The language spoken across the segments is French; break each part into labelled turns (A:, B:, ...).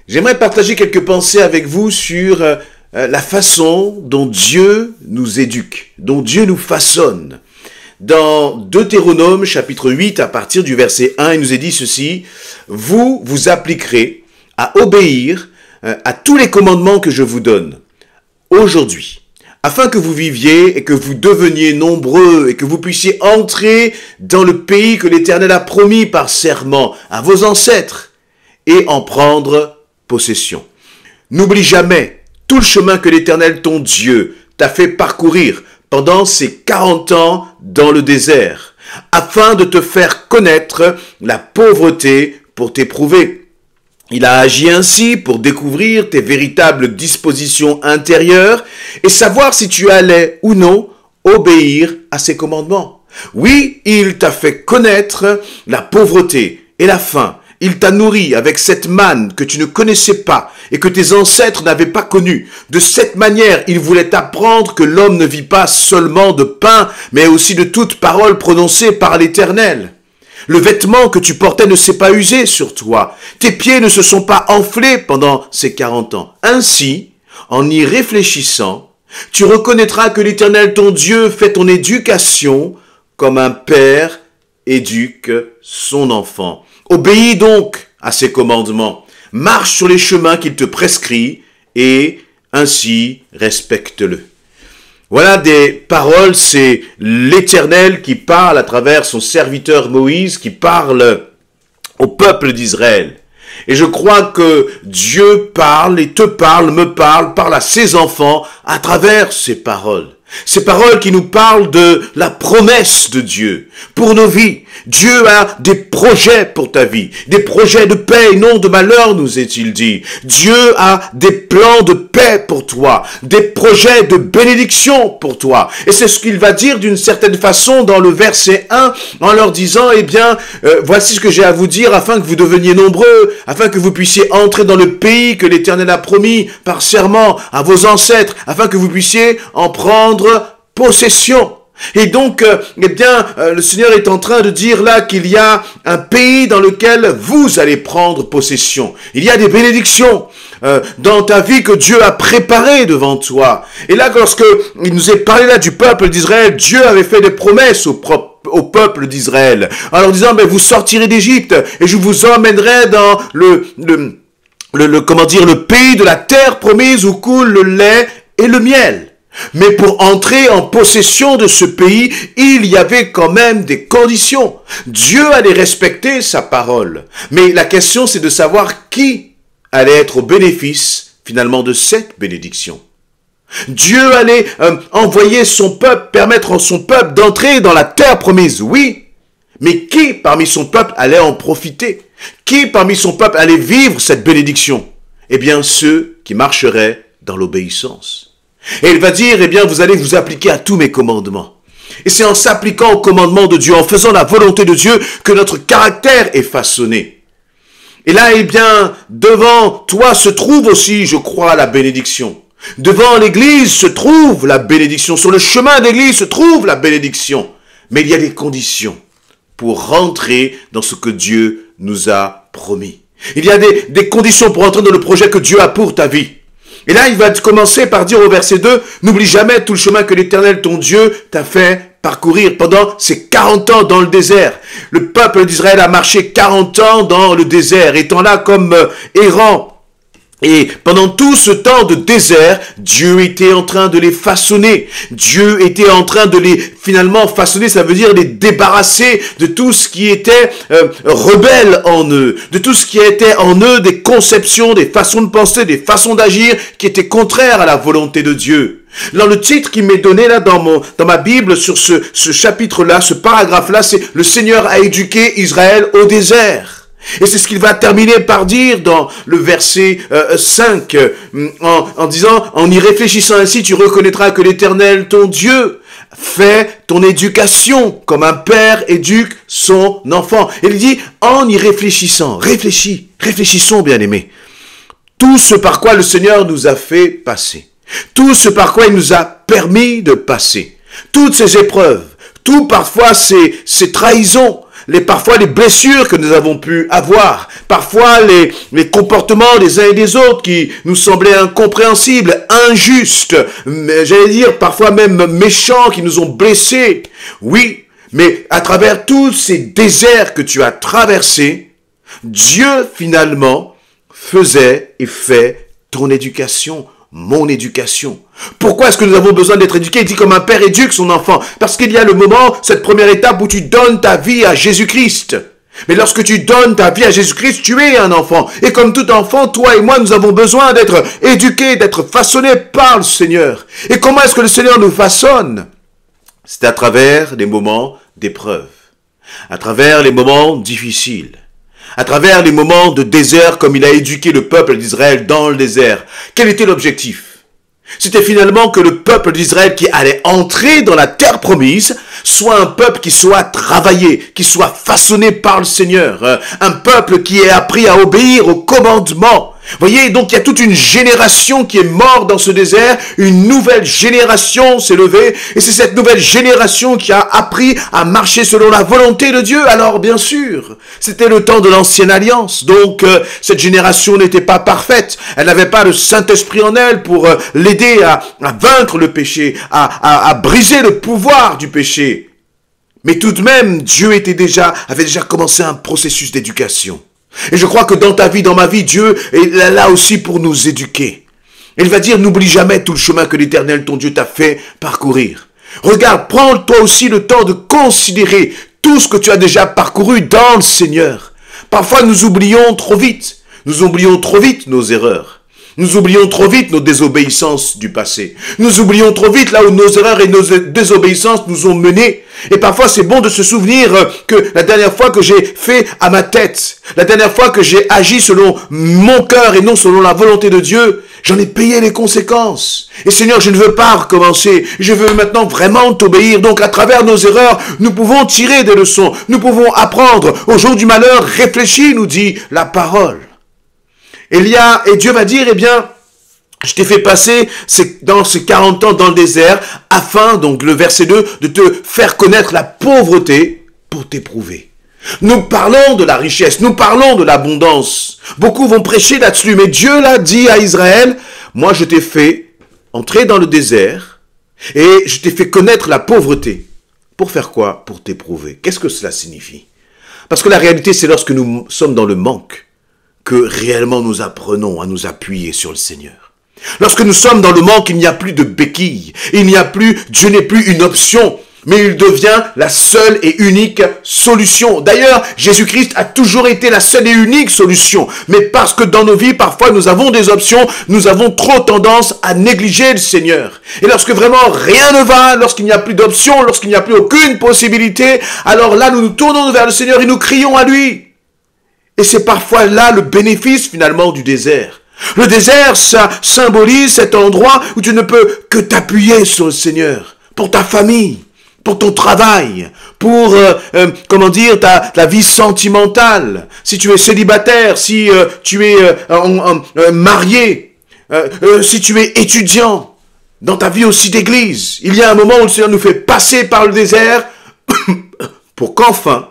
A: J'aimerais partager quelques pensées avec vous sur la façon dont Dieu nous éduque, dont Dieu nous façonne. Dans Deutéronome chapitre 8, à partir du verset 1, il nous est dit ceci: « Vous vous appliquerez à obéir à tous les commandements que je vous donne aujourd'hui, afin que vous viviez et que vous deveniez nombreux et que vous puissiez entrer dans le pays que l'Éternel a promis par serment à vos ancêtres et en prendre possession. N'oublie jamais tout le chemin que l'Éternel ton Dieu t'a fait parcourir pendant ces 40 ans dans le désert, afin de te faire connaître la pauvreté pour t'éprouver. Il a agi ainsi pour découvrir tes véritables dispositions intérieures et savoir si tu allais ou non obéir à ses commandements. Oui, il t'a fait connaître la pauvreté et la faim. Il t'a nourri avec cette manne que tu ne connaissais pas et que tes ancêtres n'avaient pas connue. De cette manière, il voulait t'apprendre que l'homme ne vit pas seulement de pain, mais aussi de toute parole prononcée par l'Éternel. Le vêtement que tu portais ne s'est pas usé sur toi. Tes pieds ne se sont pas enflés pendant ces 40 ans. Ainsi, en y réfléchissant, tu reconnaîtras que l'Éternel ton Dieu fait ton éducation comme un père éduque son enfant. Obéis donc à ses commandements. Marche sur les chemins qu'il te prescrit et ainsi respecte-le. » Voilà des paroles, c'est l'Éternel qui parle à travers son serviteur Moïse, qui parle au peuple d'Israël. Et je crois que Dieu parle et te parle, me parle à ses enfants à travers ces paroles. Ces paroles qui nous parlent de la promesse de Dieu pour nos vies. Dieu a des projets pour ta vie, des projets de paix et non de malheur, nous est-il dit. Dieu a des plans de paix pour toi, des projets de bénédiction pour toi. Et c'est ce qu'il va dire d'une certaine façon dans le verset 1 en leur disant, eh bien, voici ce que j'ai à vous dire afin que vous deveniez nombreux, afin que vous puissiez entrer dans le pays que l'Éternel a promis par serment à vos ancêtres, afin que vous puissiez en prendre possession. Et donc, le Seigneur est en train de dire là qu'il y a un pays dans lequel vous allez prendre possession. Il y a des bénédictions dans ta vie que Dieu a préparées devant toi. Et là, lorsque il nous est parlé là du peuple d'Israël, Dieu avait fait des promesses au peuple d'Israël, en leur disant, vous sortirez d'Égypte et je vous emmènerai dans le pays de la terre promise où coule le lait et le miel. Mais pour entrer en possession de ce pays, il y avait quand même des conditions. Dieu allait respecter sa parole. Mais la question, c'est de savoir qui allait être au bénéfice, finalement, de cette bénédiction. Dieu allait envoyer son peuple, permettre à son peuple d'entrer dans la terre promise, oui. Mais qui parmi son peuple allait en profiter? Qui parmi son peuple allait vivre cette bénédiction? Eh bien, ceux qui marcheraient dans l'obéissance. Et il va dire, eh bien, vous allez vous appliquer à tous mes commandements. Et c'est en s'appliquant aux commandements de Dieu, en faisant la volonté de Dieu, que notre caractère est façonné. Et là, eh bien, devant toi se trouve aussi, je crois, la bénédiction. Devant l'église se trouve la bénédiction. Sur le chemin de l'église se trouve la bénédiction. Mais il y a des conditions pour rentrer dans ce que Dieu nous a promis. Il y a des conditions pour entrer dans le projet que Dieu a pour ta vie. Et là, il va commencer par dire au verset 2, « N'oublie jamais tout le chemin que l'Éternel, ton Dieu, t'a fait parcourir pendant ces 40 ans dans le désert. » Le peuple d'Israël a marché 40 ans dans le désert, étant là comme errant. Et pendant tout ce temps de désert, Dieu était en train de les façonner. Dieu était en train de les finalement façonner, ça veut dire les débarrasser de tout ce qui était rebelle en eux, de tout ce qui était en eux des conceptions, des façons de penser, des façons d'agir qui étaient contraires à la volonté de Dieu. Dans le titre qui m'est donné là dans ma Bible sur ce chapitre-là, ce paragraphe-là, c'est « Le Seigneur a éduqué Israël au désert ». Et c'est ce qu'il va terminer par dire dans le verset 5, en disant, en y réfléchissant ainsi, tu reconnaîtras que l'Éternel, ton Dieu, fait ton éducation comme un père éduque son enfant. Et il dit, en y réfléchissant, réfléchissons bien-aimés, tout ce par quoi le Seigneur nous a fait passer, tout ce par quoi il nous a permis de passer, toutes ces épreuves, tout parfois ces trahisons, parfois les blessures que nous avons pu avoir, parfois les comportements des uns et des autres qui nous semblaient incompréhensibles, injustes, j'allais dire parfois même méchants, qui nous ont blessés. Oui, mais à travers tous ces déserts que tu as traversés, Dieu finalement faisait et fait ton éducation, mon éducation. Pourquoi est-ce que nous avons besoin d'être éduqués? Il dit comme un père éduque son enfant. Parce qu'il y a le moment, cette première étape où tu donnes ta vie à Jésus-Christ. Mais lorsque tu donnes ta vie à Jésus-Christ, tu es un enfant. Et comme tout enfant, toi et moi, nous avons besoin d'être éduqués, d'être façonnés par le Seigneur. Et comment est-ce que le Seigneur nous façonne? C'est à travers les moments d'épreuve, à travers les moments difficiles, à travers les moments de désert comme il a éduqué le peuple d'Israël dans le désert. Quel était l'objectif? C'était finalement que le peuple d'Israël qui allait entrer dans la terre promise soit un peuple qui soit travaillé, qui soit façonné par le Seigneur, un peuple qui ait appris à obéir aux commandements. Voyez, donc il y a toute une génération qui est morte dans ce désert, une nouvelle génération s'est levée, et c'est cette nouvelle génération qui a appris à marcher selon la volonté de Dieu. Alors bien sûr, c'était le temps de l'ancienne alliance, donc cette génération n'était pas parfaite, elle n'avait pas le Saint-Esprit en elle pour l'aider à vaincre le péché, à briser le pouvoir du péché. Mais tout de même, Dieu avait déjà commencé un processus d'éducation. Et je crois que dans ta vie, dans ma vie, Dieu est là aussi pour nous éduquer. Il va dire, n'oublie jamais tout le chemin que l'Éternel, ton Dieu, t'a fait parcourir. Regarde, prends toi aussi le temps de considérer tout ce que tu as déjà parcouru dans le Seigneur. Parfois, nous oublions trop vite. Nous oublions trop vite nos erreurs. Nous oublions trop vite nos désobéissances du passé. Nous oublions trop vite là où nos erreurs et nos désobéissances nous ont menés. Et parfois c'est bon de se souvenir que la dernière fois que j'ai fait à ma tête, la dernière fois que j'ai agi selon mon cœur et non selon la volonté de Dieu, j'en ai payé les conséquences. Et Seigneur, je ne veux pas recommencer. Je veux maintenant vraiment t'obéir. Donc à travers nos erreurs, nous pouvons tirer des leçons. Nous pouvons apprendre. Au jour du malheur, réfléchis, nous dit la parole. Et Dieu va dire, eh bien, je t'ai fait passer dans ces 40 ans dans le désert, afin, donc le verset 2, de te faire connaître la pauvreté pour t'éprouver. Nous parlons de la richesse, nous parlons de l'abondance. Beaucoup vont prêcher là-dessus, mais Dieu l'a dit à Israël, moi je t'ai fait entrer dans le désert, et je t'ai fait connaître la pauvreté. Pour faire quoi? Pour t'éprouver. Qu'est-ce que cela signifie? Parce que la réalité, c'est lorsque nous sommes dans le manque, que réellement nous apprenons à nous appuyer sur le Seigneur. Lorsque nous sommes dans le manque, il n'y a plus de béquille, Dieu n'est plus une option, mais il devient la seule et unique solution. D'ailleurs, Jésus-Christ a toujours été la seule et unique solution, mais parce que dans nos vies, parfois nous avons des options, nous avons trop tendance à négliger le Seigneur. Et lorsque vraiment rien ne va, lorsqu'il n'y a plus d'options, lorsqu'il n'y a plus aucune possibilité, alors là nous nous tournons vers le Seigneur et nous crions à lui. Et c'est parfois là le bénéfice finalement du désert. Le désert, ça symbolise cet endroit où tu ne peux que t'appuyer sur le Seigneur. Pour ta famille, pour ton travail, pour, ta vie sentimentale. Si tu es célibataire, si tu es marié, si tu es étudiant, dans ta vie aussi d'église. Il y a un moment où le Seigneur nous fait passer par le désert pour qu'enfin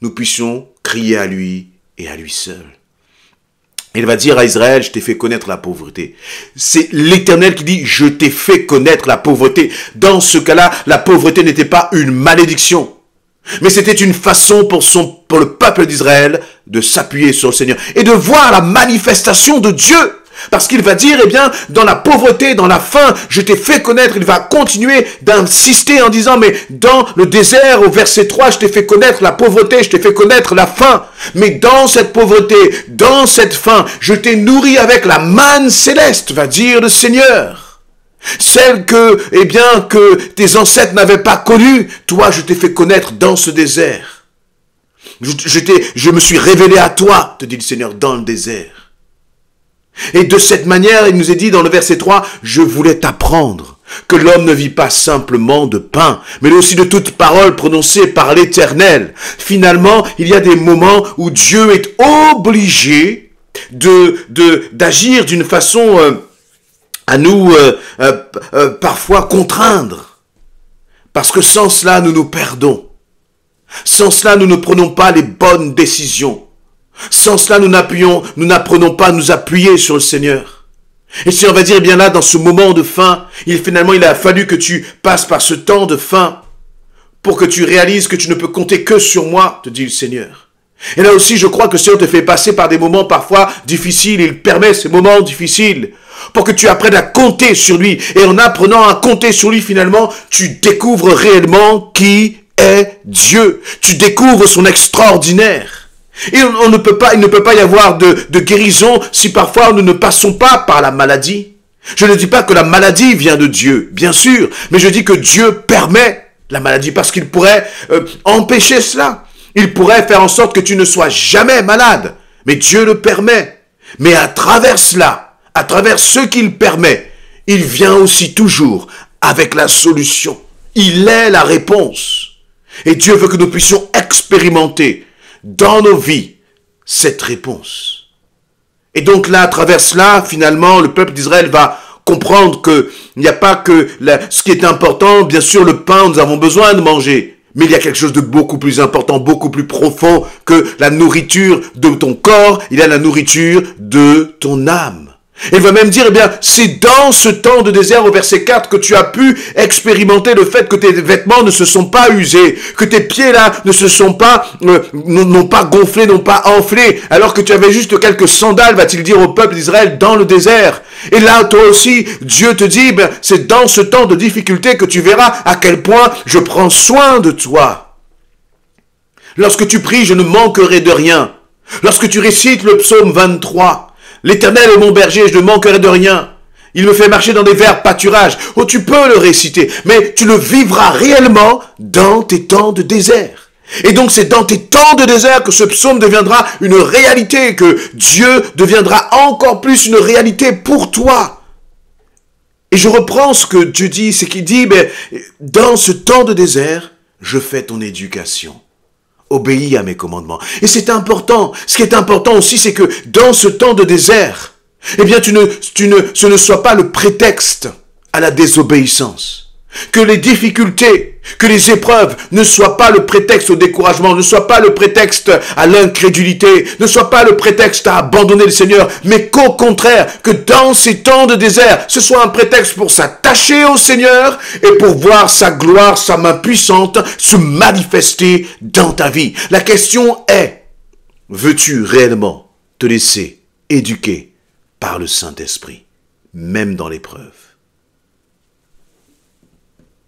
A: nous puissions crier à lui et à lui seul. Il va dire à Israël, je t'ai fait connaître la pauvreté. C'est l'Éternel qui dit, je t'ai fait connaître la pauvreté. Dans ce cas-là, la pauvreté n'était pas une malédiction, mais c'était une façon pour le peuple d'Israël de s'appuyer sur le Seigneur et de voir la manifestation de Dieu. Parce qu'il va dire, eh bien, dans la pauvreté, dans la faim, je t'ai fait connaître. Il va continuer d'insister en disant, mais dans le désert, au verset 3, je t'ai fait connaître la pauvreté, je t'ai fait connaître la faim. Mais dans cette pauvreté, dans cette faim, je t'ai nourri avec la manne céleste, va dire le Seigneur. Celle que tes ancêtres n'avaient pas connue, toi, je t'ai fait connaître dans ce désert. Je me suis révélé à toi, te dit le Seigneur, dans le désert. Et de cette manière, il nous est dit dans le verset 3, je voulais t'apprendre que l'homme ne vit pas simplement de pain, mais aussi de toute parole prononcée par l'Éternel. Finalement, il y a des moments où Dieu est obligé d'agir d'une façon à nous parfois contraindre. Parce que sans cela, nous nous perdons. Sans cela, nous ne prenons pas les bonnes décisions. Sans cela, nous n'apprenons pas à nous appuyer sur le Seigneur. Et si on va dire, eh bien là, dans ce moment de faim, finalement, il a fallu que tu passes par ce temps de faim pour que tu réalises que tu ne peux compter que sur moi, te dit le Seigneur. Et là aussi, je crois que le Seigneur te fait passer par des moments parfois difficiles. Il permet ces moments difficiles pour que tu apprennes à compter sur lui. Et en apprenant à compter sur lui, finalement, tu découvres réellement qui est Dieu. Tu découvres son extraordinaire. Et il ne peut pas y avoir de guérison si parfois nous ne passons pas par la maladie. Je ne dis pas que la maladie vient de Dieu, bien sûr, mais je dis que Dieu permet la maladie parce qu'il pourrait empêcher cela. Il pourrait faire en sorte que tu ne sois jamais malade, mais Dieu le permet. Mais à travers cela, à travers ce qu'il permet, il vient aussi toujours avec la solution. Il est la réponse. Et Dieu veut que nous puissions expérimenter dans nos vies cette réponse. Et donc là, à travers cela, finalement, le peuple d'Israël va comprendre qu'il n'y a pas que ce qui est important, bien sûr, le pain, nous avons besoin de manger. Mais il y a quelque chose de beaucoup plus important, beaucoup plus profond que la nourriture de ton corps, il y a la nourriture de ton âme. Il va même dire, eh bien, c'est dans ce temps de désert au verset 4 que tu as pu expérimenter le fait que tes vêtements ne se sont pas usés, que tes pieds là ne se sont pas, n'ont pas gonflé, n'ont pas enflé, alors que tu avais juste quelques sandales, va-t-il dire au peuple d'Israël dans le désert. Et là, toi aussi, Dieu te dit, ben, c'est dans ce temps de difficulté que tu verras à quel point je prends soin de toi. Lorsque tu pries, je ne manquerai de rien. Lorsque tu récites le psaume 23, l'Éternel est mon berger, je ne manquerai de rien. Il me fait marcher dans des verts pâturages. Oh, tu peux le réciter, mais tu le vivras réellement dans tes temps de désert. Et donc c'est dans tes temps de désert que ce psaume deviendra une réalité, que Dieu deviendra encore plus une réalité pour toi. Et je reprends ce que Dieu dit, c'est qu'il dit, mais dans ce temps de désert, je fais ton éducation. Obéis à mes commandements. Et c'est important. Ce qui est important aussi, c'est que dans ce temps de désert, eh bien, ce ne soit pas le prétexte à la désobéissance. Que les difficultés, que les épreuves ne soient pas le prétexte au découragement, ne soient pas le prétexte à l'incrédulité, ne soient pas le prétexte à abandonner le Seigneur, mais qu'au contraire, que dans ces temps de désert, ce soit un prétexte pour s'attacher au Seigneur et pour voir sa gloire, sa main puissante se manifester dans ta vie. La question est, veux-tu réellement te laisser éduquer par le Saint-Esprit, même dans l'épreuve ?